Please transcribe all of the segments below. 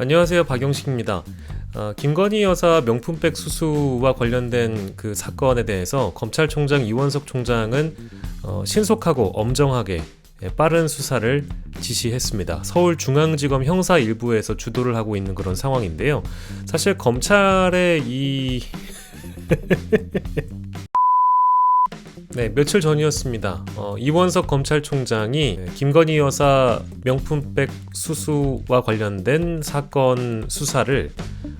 안녕하세요, 박용식입니다. 김건희 여사 명품백 수수와 관련된 그 사건에 대해서 검찰총장 이원석 총장은 신속하고 엄정하게 빠른 수사를 지시했습니다. 서울중앙지검 형사 일부에서 주도를 하고 있는 그런 상황인데요. 사실 검찰의 며칠 전이었습니다. 이원석 검찰총장이 김건희 여사 명품백 수수와 관련된 사건 수사를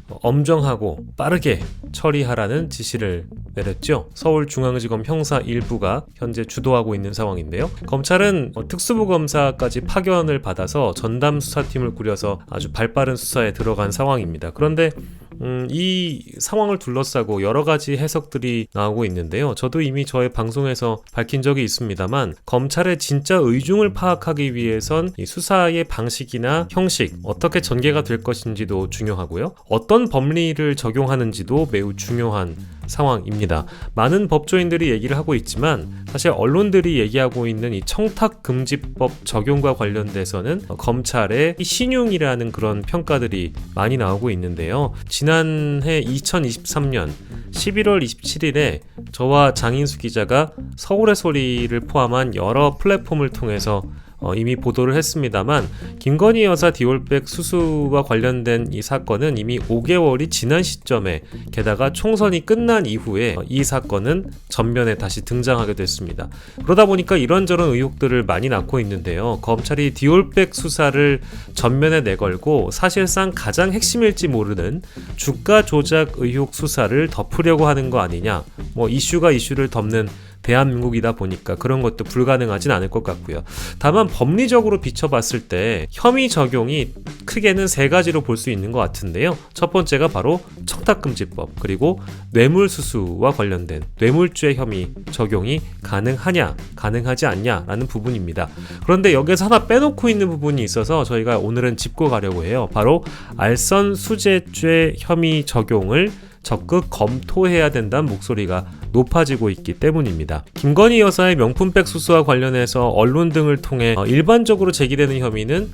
엄정하고 빠르게 처리하라는 지시를 내렸죠. 서울중앙지검 형사 1부가 현재 주도하고 있는 상황인데요. 검찰은 특수부 검사까지 파견을 받아서 전담 수사팀을 꾸려서 아주 발빠른 수사에 들어간 상황입니다. 그런데 이 상황을 둘러싸고 여러 가지 해석들이 나오고 있는데요. 저도 이미 저의 방송에서 밝힌 적이 있습니다만 검찰의 진짜 의중을 파악하기 위해선 이 수사의 방식이나 형식, 어떻게 전개가 될 것인지도 중요하고요. 어떤 법리를 적용하는지도 매우 중요한 상황입니다. 많은 법조인들이 얘기를 하고 있지만 사실 언론들이 얘기하고 있는 이 청탁금지법 적용과 관련돼서는 검찰의 신용이라는 그런 평가들이 많이 나오고 있는데요. 지난해 2023년 11월 27일에 저와 장인수 기자가 서울의 소리를 포함한 여러 플랫폼을 통해서 이미 보도를 했습니다만 김건희 여사 디올백 수수와 관련된 이 사건은 이미 5개월이 지난 시점에 게다가 총선이 끝난 이후에 이 사건은 전면에 다시 등장하게 됐습니다. 그러다 보니까 이런저런 의혹들을 많이 낳고 있는데요. 검찰이 디올백 수사를 전면에 내걸고 사실상 가장 핵심일지 모르는 주가 조작 의혹 수사를 덮으려고 하는 거 아니냐, 이슈가 이슈를 덮는 대한민국이다 보니까 그런 것도 불가능하진 않을 것 같고요. 다만 법리적으로 비춰봤을 때 혐의 적용이 크게는 세 가지로 볼 수 있는 것 같은데요. 첫 번째가 바로 청탁금지법, 그리고 뇌물수수와 관련된 뇌물죄 혐의 적용이 가능하냐 가능하지 않냐라는 부분입니다. 그런데 여기서 하나 빼놓고 있는 부분이 있어서 저희가 오늘은 짚고 가려고 해요. 바로 알선수재죄 혐의 적용을 적극 검토해야 된다는 목소리가 높아지고 있기 때문입니다. 김건희 여사의 명품백 수수와 관련해서 언론 등을 통해 일반적으로 제기되는 혐의는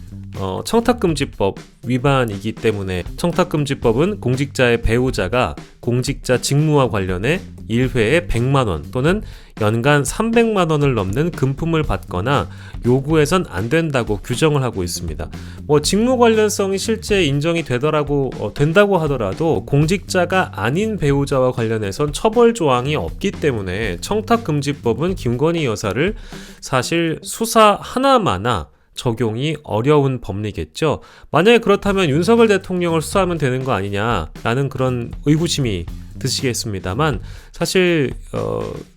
청탁금지법 위반이기 때문에 청탁금지법은 공직자의 배우자가 공직자 직무와 관련해 1회에 100만원 또는 연간 300만원을 넘는 금품을 받거나 요구해선 안 된다고 규정을 하고 있습니다. 직무 관련성이 실제 인정이 된다고 하더라도 공직자가 아닌 배우자와 관련해선 처벌 조항이 없기 때문에 청탁금지법은 김건희 여사를 사실 수사 하나마나 적용이 어려운 법리겠죠. 만약에 그렇다면 윤석열 대통령을 수사하면 되는 거 아니냐라는 그런 의구심이 드시겠습니다만 사실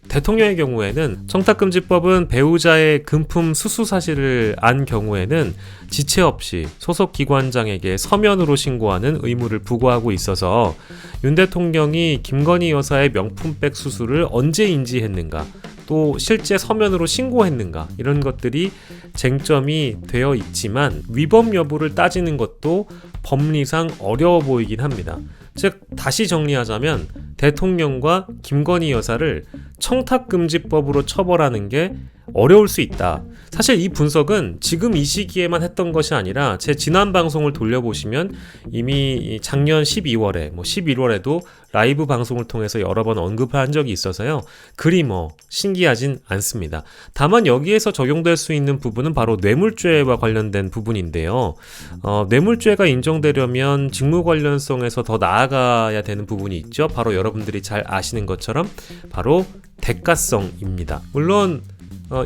대통령의 경우에는 청탁금지법은 배우자의 금품 수수 사실을 안 경우에는 지체 없이 소속 기관장에게 서면으로 신고하는 의무를 부과하고 있어서 윤 대통령이 김건희 여사의 명품백 수수를 언제 인지했는가, 또 실제 서면으로 신고했는가, 이런 것들이 쟁점이 되어 있지만 위법 여부를 따지는 것도 법리상 어려워 보이긴 합니다. 즉 다시 정리하자면 대통령과 김건희 여사를 청탁금지법으로 처벌하는 게 어려울 수 있다. 사실 이 분석은 지금 이 시기에만 했던 것이 아니라 제 지난 방송을 돌려보시면 이미 작년 12월에 11월에도 라이브 방송을 통해서 여러 번 언급한 적이 있어서요. 그리 신기하진 않습니다. 다만 여기에서 적용될 수 있는 부분은 바로 뇌물죄와 관련된 부분인데요. 뇌물죄가 인정되려면 직무 관련성에서 더 나아가야 되는 부분이 있죠. 바로 여러분들이 잘 아시는 것처럼 바로 대가성입니다. 물론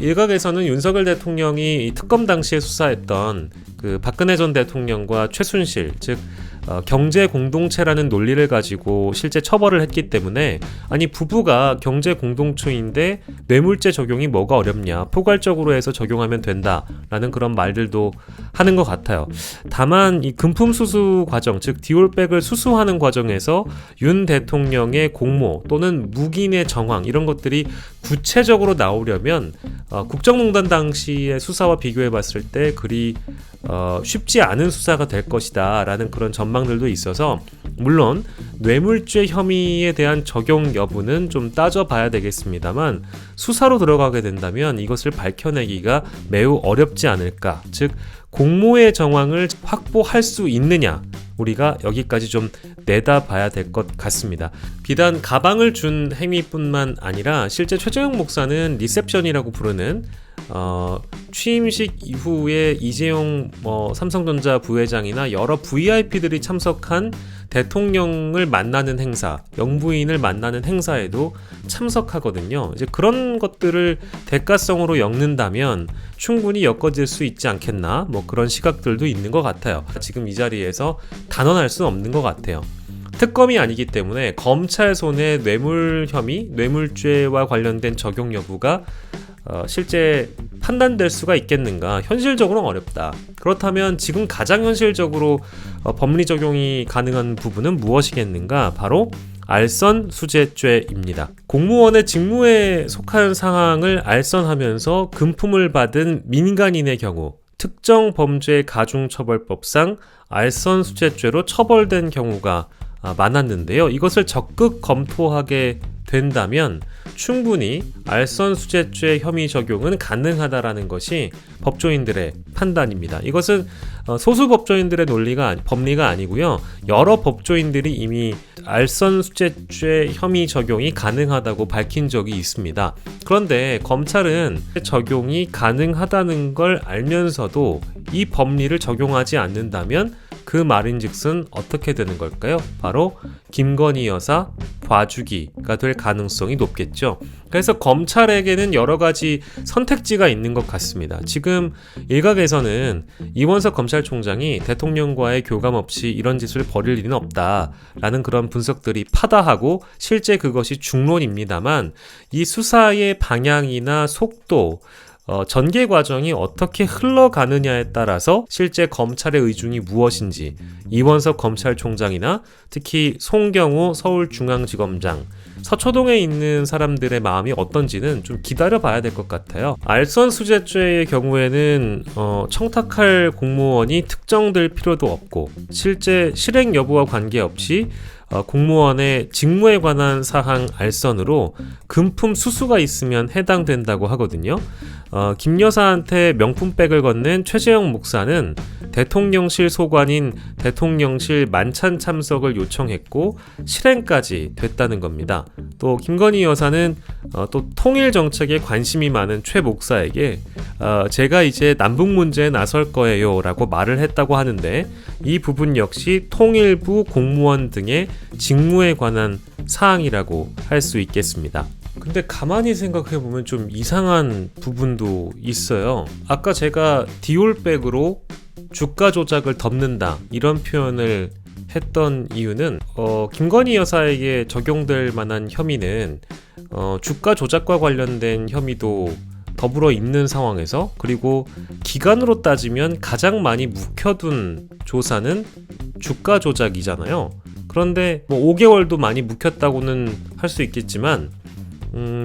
일각에서는 윤석열 대통령이 특검 당시에 수사했던 그 박근혜 전 대통령과 최순실, 즉 경제 공동체라는 논리를 가지고 실제 처벌을 했기 때문에 아니 부부가 경제 공동체인데 뇌물죄 적용이 뭐가 어렵냐, 포괄적으로 해서 적용하면 된다라는 그런 말들도 하는 것 같아요. 다만 이 금품 수수 과정, 즉 디올백을 수수하는 과정에서 윤 대통령의 공모 또는 묵인의 정황, 이런 것들이 구체적으로 나오려면 국정농단 당시의 수사와 비교해 봤을 때 그리 쉽지 않은 수사가 될 것이다 라는 그런 전망들도 있어서, 물론 뇌물죄 혐의에 대한 적용 여부는 좀 따져봐야 되겠습니다만 수사로 들어가게 된다면 이것을 밝혀내기가 매우 어렵지 않을까, 즉 공모의 정황을 확보할 수 있느냐, 우리가 여기까지 좀 내다봐야 될 것 같습니다. 비단 가방을 준 행위뿐만 아니라 실제 최재형 목사는 리셉션이라고 부르는 취임식 이후에 이재용 삼성전자 부회장이나 여러 VIP들이 참석한 대통령을 만나는 행사, 영부인을 만나는 행사에도 참석하거든요. 이제 그런 것들을 대가성으로 엮는다면 충분히 엮어질 수 있지 않겠나? 그런 시각들도 있는 것 같아요. 지금 이 자리에서 단언할 수는 없는 것 같아요. 특검이 아니기 때문에 검찰 손에 뇌물 혐의, 뇌물죄와 관련된 적용 여부가 실제 판단될 수가 있겠는가? 현실적으로는 어렵다. 그렇다면 지금 가장 현실적으로 법리 적용이 가능한 부분은 무엇이겠는가? 바로 알선수재죄입니다. 공무원의 직무에 속한 상황을 알선하면서 금품을 받은 민간인의 경우 특정 범죄 가중처벌법상 알선수재죄로 처벌된 경우가 많았는데요. 이것을 적극 검토하게 된다면 충분히 알선수재죄 혐의 적용은 가능하다라는 것이 법조인들의 판단입니다. 이것은 소수 법조인들의 법리가 아니고요. 여러 법조인들이 이미 알선수재죄 혐의 적용이 가능하다고 밝힌 적이 있습니다. 그런데 검찰은 적용이 가능하다는 걸 알면서도 이 법리를 적용하지 않는다면 그 말인즉슨 어떻게 되는 걸까요? 바로 김건희 여사 봐주기가 될 가능성이 높겠죠. 그래서 검찰에게는 여러 가지 선택지가 있는 것 같습니다. 지금 일각에서는 이원석 검찰총장이 대통령과의 교감 없이 이런 짓을 벌일 일은 없다라는 그런 분석들이 파다하고 실제 그것이 중론입니다만 이 수사의 방향이나 속도, 전개 과정이 어떻게 흘러가느냐에 따라서 실제 검찰의 의중이 무엇인지 이원석 검찰총장이나 특히 송경호 서울중앙지검장, 서초동에 있는 사람들의 마음이 어떤지는 좀 기다려봐야 될 것 같아요. 알선수재죄의 경우에는 청탁할 공무원이 특정될 필요도 없고 실제 실행 여부와 관계없이 공무원의 직무에 관한 사항 알선으로 금품 수수가 있으면 해당된다고 하거든요. 김 여사한테 명품백을 건넨 최재형 목사는 대통령실 소관인 대통령실 만찬 참석을 요청했고 실행까지 됐다는 겁니다. 또 김건희 여사는 또 통일 정책에 관심이 많은 최 목사에게 제가 이제 남북 문제에 나설 거예요 라고 말을 했다고 하는데 이 부분 역시 통일부 공무원 등의 직무에 관한 사항이라고 할 수 있겠습니다. 근데 가만히 생각해보면 좀 이상한 부분도 있어요. 아까 제가 디올백으로 주가 조작을 덮는다 이런 표현을 했던 이유는 김건희 여사에게 적용될 만한 혐의는 주가 조작과 관련된 혐의도 더불어 있는 상황에서, 그리고 기간으로 따지면 가장 많이 묵혀둔 조사는 주가 조작이잖아요. 그런데 5개월도 많이 묵혔다고는 할 수 있겠지만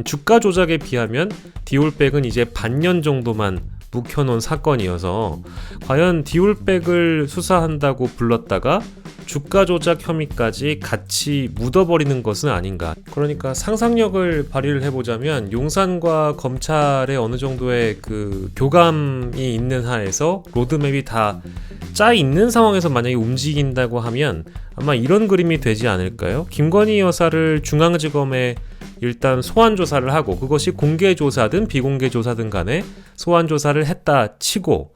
주가 조작에 비하면 디올백은 이제 반년 정도만 묵혀놓은 사건이어서 과연 디올백을 수사한다고 불렀다가 주가 조작 혐의까지 같이 묻어버리는 것은 아닌가. 그러니까 상상력을 발휘를 해보자면 용산과 검찰의 어느 정도의 그 교감이 있는 하에서 로드맵이 다 짜 있는 상황에서 만약에 움직인다고 하면 아마 이런 그림이 되지 않을까요? 김건희 여사를 중앙지검에 일단 소환 조사를 하고, 그것이 공개 조사든 비공개 조사든 간에 소환 조사를 했다 치고,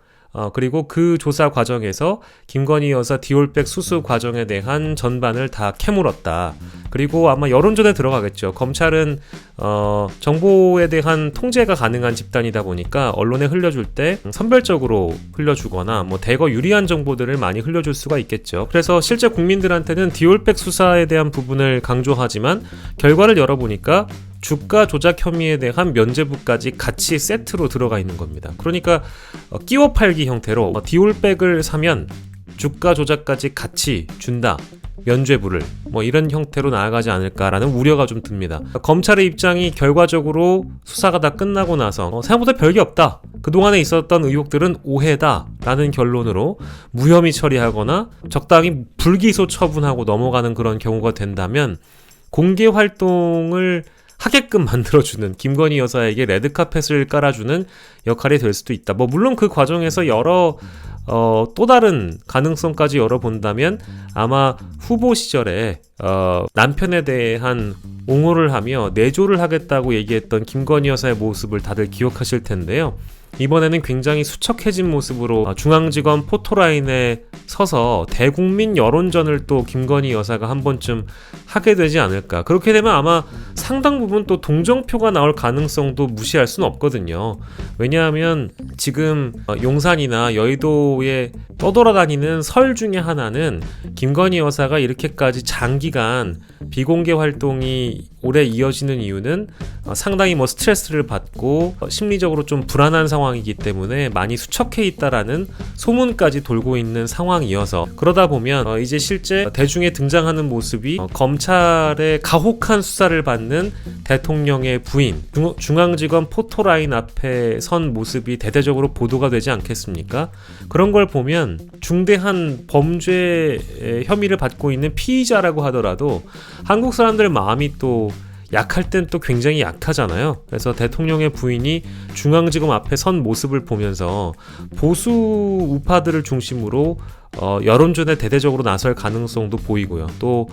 그리고 그 조사 과정에서 김건희 여사 디올백 수수 과정에 대한 전반을 다 캐물었다. 그리고 아마 여론전에 들어가겠죠. 검찰은 정보에 대한 통제가 가능한 집단이다 보니까 언론에 흘려줄 때 선별적으로 흘려주거나 대거 유리한 정보들을 많이 흘려줄 수가 있겠죠. 그래서 실제 국민들한테는 디올백 수사에 대한 부분을 강조하지만 결과를 열어보니까 주가 조작 혐의에 대한 면죄부까지 같이 세트로 들어가 있는 겁니다. 그러니까 끼워 팔기 형태로 디올백을 사면 주가 조작까지 같이 준다, 면죄부를, 이런 형태로 나아가지 않을까라는 우려가 좀 듭니다. 검찰의 입장이 결과적으로 수사가 다 끝나고 나서 생각보다 별게 없다, 그동안에 있었던 의혹들은 오해다 라는 결론으로 무혐의 처리하거나 적당히 불기소 처분하고 넘어가는 그런 경우가 된다면 공개 활동을 하게끔 만들어주는, 김건희 여사에게 레드카펫을 깔아주는 역할이 될 수도 있다. 물론 그 과정에서 여러 또 다른 가능성까지 열어본다면 아마 후보 시절에 남편에 대한 옹호를 하며 내조를 하겠다고 얘기했던 김건희 여사의 모습을 다들 기억하실 텐데요. 이번에는 굉장히 수척해진 모습으로 중앙지검 포토라인에 서서 대국민 여론전을 또 김건희 여사가 한 번쯤 하게 되지 않을까. 그렇게 되면 아마 상당 부분 또 동정표가 나올 가능성도 무시할 수는 없거든요. 왜냐하면 지금 용산이나 여의도에 떠돌아다니는 설 중에 하나는 김건희 여사가 이렇게까지 장기간 비공개 활동이 오래 이어지는 이유는 상당히 스트레스를 받고 심리적으로 좀 불안한 상황이기 때문에 많이 수척해 있다라는 소문까지 돌고 있는 상황이어서, 그러다 보면 이제 실제 대중에 등장하는 모습이 검찰의 가혹한 수사를 받는 대통령의 부인, 중앙지검 포토라인 앞에 선 모습이 대대적으로 보도가 되지 않겠습니까? 그런 걸 보면 중대한 범죄 혐의를 받고 있는 피의자라고 하더라도 한국 사람들 마음이 또 약할 땐 또 굉장히 약하잖아요. 그래서 대통령의 부인이 중앙지검 앞에 선 모습을 보면서 보수 우파들을 중심으로 여론전에 대대적으로 나설 가능성도 보이고요. 또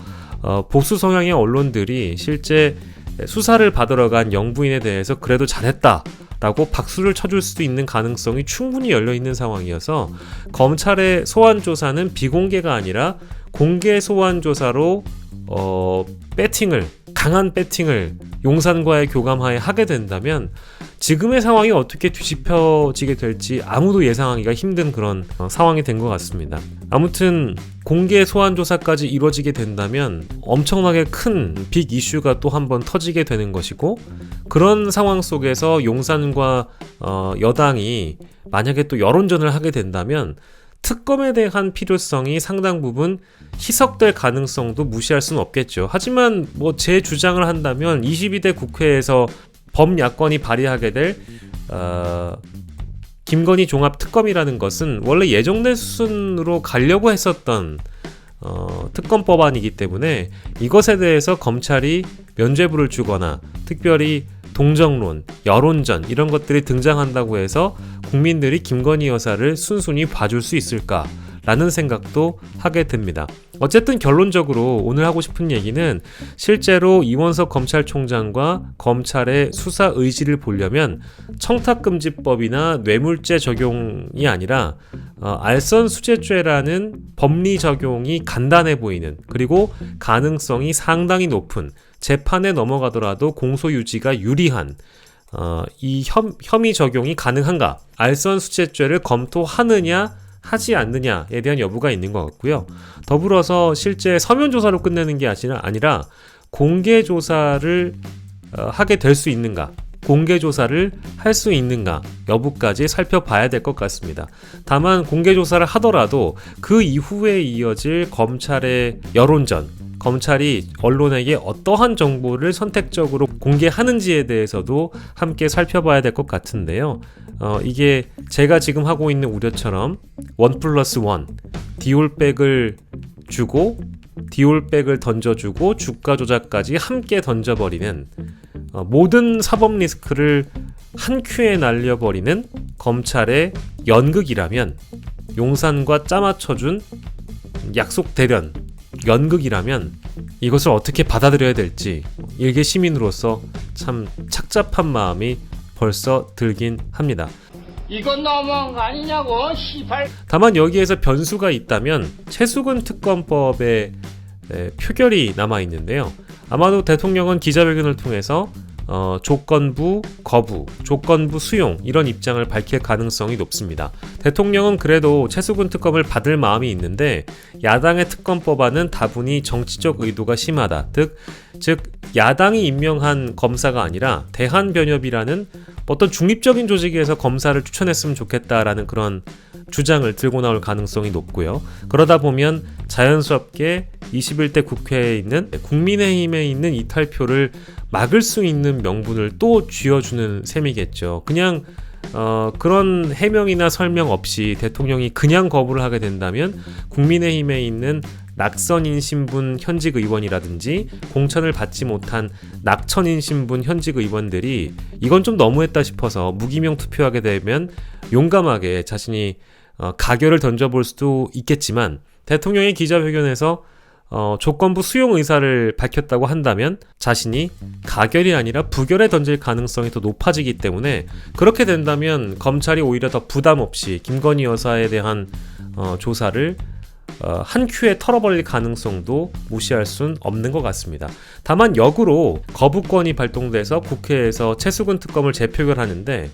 보수 성향의 언론들이 실제 수사를 받으러 간 영부인에 대해서 그래도 잘했다 라고 박수를 쳐줄 수도 있는 가능성이 충분히 열려있는 상황이어서, 검찰의 소환조사는 비공개가 아니라 공개 소환조사로 강한 배팅을 용산과의 교감하에 하게 된다면 지금의 상황이 어떻게 뒤집혀지게 될지 아무도 예상하기가 힘든 그런 상황이 된 것 같습니다. 아무튼 공개 소환 조사까지 이루어지게 된다면 엄청나게 큰 빅 이슈가 또 한번 터지게 되는 것이고, 그런 상황 속에서 용산과 여당이 만약에 또 여론전을 하게 된다면 특검에 대한 필요성이 상당 부분 희석될 가능성도 무시할 수는 없겠죠. 하지만 제 주장을 한다면 22대 국회에서 범야권이 발의하게 될 김건희 종합특검이라는 것은 원래 예정된 수순으로 가려고 했었던 특검 법안이기 때문에 이것에 대해서 검찰이 면죄부를 주거나 특별히 동정론, 여론전 이런 것들이 등장한다고 해서 국민들이 김건희 여사를 순순히 봐줄 수 있을까라는 생각도 하게 됩니다. 어쨌든 결론적으로 오늘 하고 싶은 얘기는, 실제로 이원석 검찰총장과 검찰의 수사 의지를 보려면 청탁금지법이나 뇌물죄 적용이 아니라 알선수재죄라는 법리 적용이 간단해 보이는, 그리고 가능성이 상당히 높은, 재판에 넘어가더라도 공소 유지가 유리한 이 혐의 적용이 가능한가, 알선수재죄를 검토하느냐 하지 않느냐에 대한 여부가 있는 것 같고요. 더불어서 실제 서면 조사로 끝내는 게 아니라 공개 조사를 하게 될 수 있는가, 공개 조사를 할 수 있는가 여부까지 살펴봐야 될 것 같습니다. 다만 공개 조사를 하더라도 그 이후에 이어질 검찰의 여론전, 검찰이 언론에게 어떠한 정보를 선택적으로 공개하는지에 대해서도 함께 살펴봐야 될 것 같은데요. 이게 제가 지금 하고 있는 우려처럼 1+1, 디올백을 주고 디올백을 던져주고 주가 조작까지 함께 던져버리는, 모든 사법 리스크를 한 큐에 날려버리는 검찰의 연극이라면, 용산과 짜맞춰준 약속 대련 연극이라면 이것을 어떻게 받아들여야 될지 일개 시민으로서 참 착잡한 마음이 벌써 들긴 합니다. 이건 너무한 거 아니냐고, 시발. 다만 여기에서 변수가 있다면 최수근 특검법의 표결이 남아있는데요. 아마도 대통령은 기자회견을 통해서 조건부 거부, 조건부 수용 이런 입장을 밝힐 가능성이 높습니다. 대통령은 그래도 최수근 특검을 받을 마음이 있는데 야당의 특검 법안은 다분히 정치적 의도가 심하다. 즉 야당이 임명한 검사가 아니라 대한변협이라는 어떤 중립적인 조직에서 검사를 추천했으면 좋겠다라는 그런 주장을 들고 나올 가능성이 높고요. 그러다 보면 자연스럽게 21대 국회에 있는 국민의힘에 있는 이탈표를 막을 수 있는 명분을 또 쥐어주는 셈이겠죠. 그냥 그런 해명이나 설명 없이 대통령이 그냥 거부를 하게 된다면 국민의힘에 있는 낙선인 신분 현직 의원이라든지 공천을 받지 못한 낙천인 신분 현직 의원들이 이건 좀 너무했다 싶어서 무기명 투표하게 되면 용감하게 자신이 가결을 던져볼 수도 있겠지만 대통령이 기자회견에서 조건부 수용 의사를 밝혔다고 한다면 자신이 가결이 아니라 부결에 던질 가능성이 더 높아지기 때문에 그렇게 된다면 검찰이 오히려 더 부담 없이 김건희 여사에 대한 조사를 한 큐에 털어버릴 가능성도 무시할 순 없는 것 같습니다. 다만 역으로 거부권이 발동돼서 국회에서 최수근 특검을 재표결하는데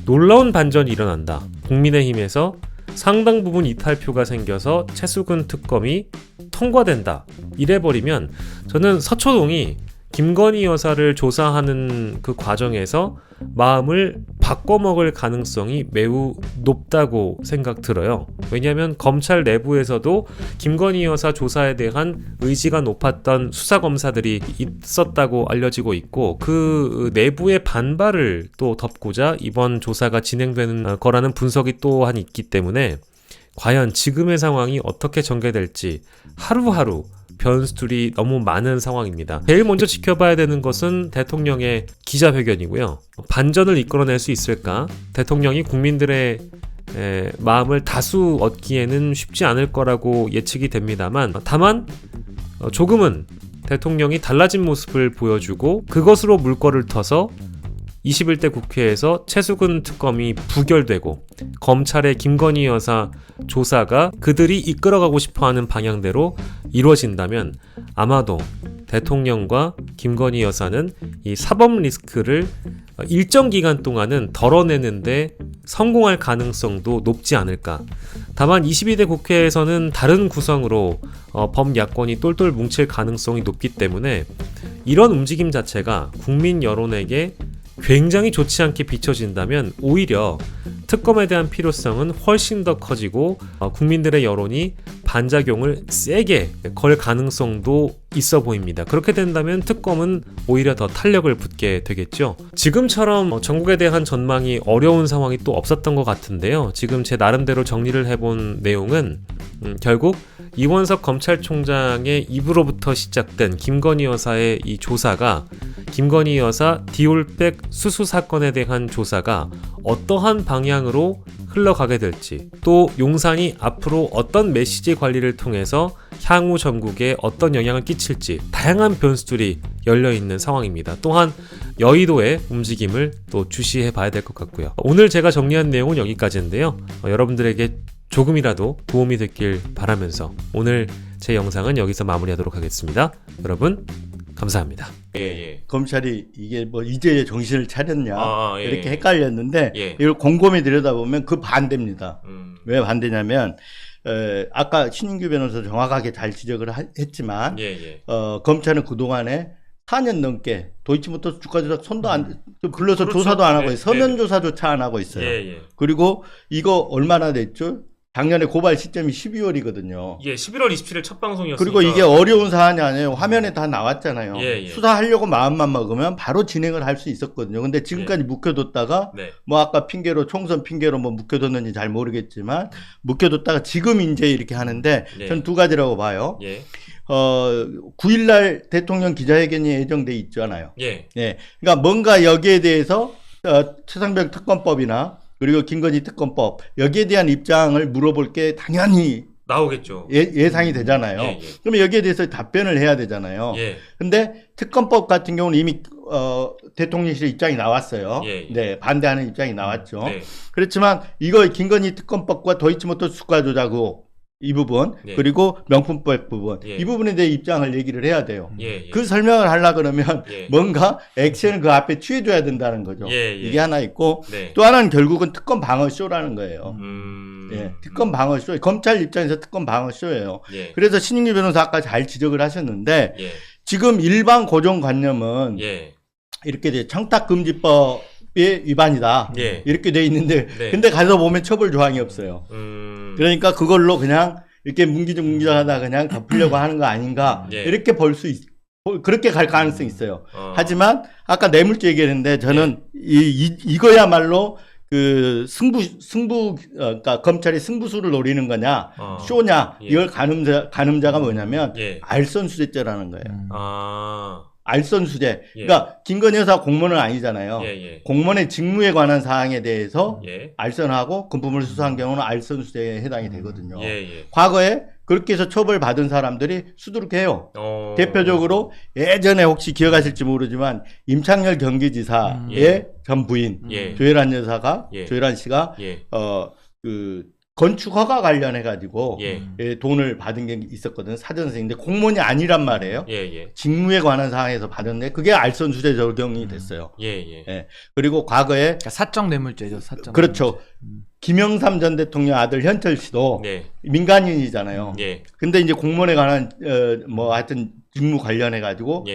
놀라운 반전이 일어난다. 국민의힘에서 상당 부분 이탈표가 생겨서 최수근 특검이 통과된다. 이래버리면 저는 서초동이 김건희 여사를 조사하는 그 과정에서 마음을 바꿔먹을 가능성이 매우 높다고 생각 들어요. 왜냐하면 검찰 내부에서도 김건희 여사 조사에 대한 의지가 높았던 수사검사들이 있었다고 알려지고 있고 그 내부의 반발을 또 덮고자 이번 조사가 진행되는 거라는 분석이 또한 있기 때문에 과연 지금의 상황이 어떻게 전개될지 하루하루 변수들이 너무 많은 상황입니다. 제일 먼저 지켜봐야 되는 것은 대통령의 기자회견이고요. 반전을 이끌어낼 수 있을까? 대통령이 국민들의 마음을 다수 얻기에는 쉽지 않을 거라고 예측이 됩니다만 다만 조금은 대통령이 달라진 모습을 보여주고 그것으로 물꼬를 터서 21대 국회에서 최수근 특검이 부결되고 검찰의 김건희 여사 조사가 그들이 이끌어가고 싶어하는 방향대로 이루어진다면 아마도 대통령과 김건희 여사는 이 사법 리스크를 일정 기간 동안은 덜어내는데 성공할 가능성도 높지 않을까. 다만 22대 국회에서는 다른 구성으로 범야권이 똘똘 뭉칠 가능성이 높기 때문에 이런 움직임 자체가 국민 여론에게 굉장히 좋지 않게 비춰진다면 오히려 특검에 대한 필요성은 훨씬 더 커지고 국민들의 여론이 반작용을 세게 걸 가능성도 있어 보입니다. 그렇게 된다면 특검은 오히려 더 탄력을 붙게 되겠죠. 지금처럼 전국에 대한 전망이 어려운 상황이 또 없었던 것 같은데요. 지금 제 나름대로 정리를 해본 내용은 결국 이원석 검찰총장의 입으로부터 시작된 김건희 여사의 이 조사가 김건희 여사 디올백 수수 사건에 대한 조사가 어떠한 방향으로 흘러가게 될지 또 용산이 앞으로 어떤 메시지 관리를 통해서 향후 전국에 어떤 영향을 끼칠지 다양한 변수들이 열려있는 상황입니다. 또한 여의도의 움직임을 또 주시해 봐야 될 것 같고요. 오늘 제가 정리한 내용은 여기까지인데요. 여러분들에게 조금이라도 도움이 됐길 바라면서 오늘 제 영상은 여기서 마무리하도록 하겠습니다. 여러분 감사합니다. 검찰이 이게 뭐 이제 정신을 차렸냐 이렇게 예. 헷갈렸는데 예. 이걸 곰곰이 들여다보면 그 반대입니다. 왜 반대냐면 아까 신인규 변호사 정확하게 잘 지적을 했지만 검찰은 그동안에 4년 넘게 도이치모터스 주가조작 손도 안 불러서 그렇죠. 조사도 안 하고 네. 서면 조사조차 안 하고 있어요. 그리고 이거 얼마나 됐죠? 작년에 고발 시점이 12월이거든요. 11월 27일 첫 방송이었으니까. 그리고 이게 어려운 사안이 아니에요. 화면에 다 나왔잖아요. 예. 수사하려고 마음만 먹으면 바로 진행을 할 수 있었거든요. 근데 지금까지 묵혀뒀다가 뭐 아까 핑계로 총선 핑계로 뭐 묵혀뒀는지 잘 모르겠지만 묵혀뒀다가 지금 이제 이렇게 하는데 전 두 가지라고 봐요. 9일날 대통령 기자회견이 예정돼 있잖아요. 그러니까 뭔가 여기에 대해서 최상병 특검법이나 그리고 김건희 특검법 여기에 대한 입장을 물어볼 게 당연히 나오겠죠. 예상이 되잖아요. 그러면 여기에 대해서 답변을 해야 되잖아요. 근데 특검법 같은 경우는 이미 대통령실 입장이 나왔어요. 네, 반대하는 입장이 나왔죠. 그렇지만 이거 김건희 특검법과 도이치모터스 주가 조작 의혹 이 부분 그리고 명품법 부분 이 부분에 대해 입장을 얘기를 해야 돼요. 그 설명을 하려고 그러면 뭔가 액션을 그 앞에 취해줘야 된다는 거죠. 이게 하나 있고 또 하나는 결국은 특검 방어쇼라는 거예요. 특검 방어쇼 검찰 입장에서 특검 방어쇼예요. 그래서 신인규 변호사 아까 잘 지적을 하셨는데 지금 일반 고정관념은 이렇게 돼 청탁금지법의 위반이다 이렇게 돼 있는데 근데 가서 보면 처벌 조항이 없어요. 그러니까 그걸로 그냥 이렇게 뭉기적뭉기적하다 그냥 덮으려고 하는 거 아닌가 이렇게 볼 수 그렇게 갈 가능성이 있어요. 하지만 아까 뇌물죄 얘기했는데 저는 이거야말로 그 그러니까 검찰이 승부수를 노리는 거냐 쇼냐 이걸 가늠자가 뭐냐면 알선수재죄라는 거예요. 알선수재. 예. 그러니까 김건희 여사 공무원은 아니잖아요. 공무원의 직무에 관한 사항에 대해서 알선하고 금품을 수사한 경우는 알선수재에 해당이 되거든요. 과거에 그렇게 해서 처벌받은 사람들이 수두룩해요. 대표적으로 예전에 혹시 기억하실지 모르지만 임창열 경기지사의 전 부인 조혜란 여사가 조혜란 씨가 그 건축 허가 관련해 가지고 돈을 받은 게 있었거든요. 사전세인데 공무원이 아니란 말이에요. 직무에 관한 사항에서 받았는데 그게 알선수재 적용이 됐어요. 그리고 과거에 그러니까 사적 뇌물죄죠. 사적. 그렇죠. 김영삼 전 대통령 아들 현철 씨도 민간인이잖아요. 근데 이제 공무원에 관한 뭐 하여튼 직무 관련해 가지고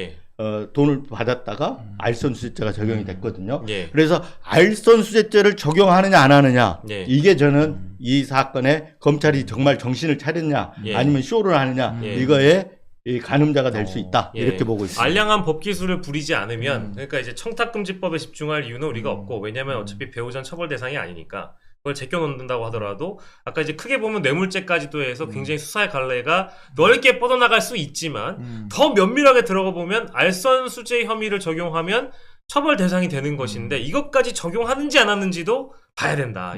돈을 받았다가 알선수재죄가 적용이 됐거든요. 그래서 알선수재죄를 적용하느냐 안 하느냐 이게 저는 이 사건에 검찰이 정말 정신을 차렸냐 아니면 쇼를 하느냐 이거에 이 가늠자가 될 수 있다 이렇게 보고 있습니다. 알량한 법 기술을 부리지 않으면 그러니까 이제 청탁금지법에 집중할 이유는 우리가 없고 왜냐하면 어차피 배우자는 처벌 대상이 아니니까 그걸 제껴놓는다고 하더라도 아까 이제 크게 보면 뇌물죄까지도 해서 굉장히 수사의 갈래가 넓게 뻗어나갈 수 있지만 더 면밀하게 들어가 보면 알선수재 혐의를 적용하면 처벌 대상이 되는 것인데 이것까지 적용하는지 안 하는지도 봐야 된다.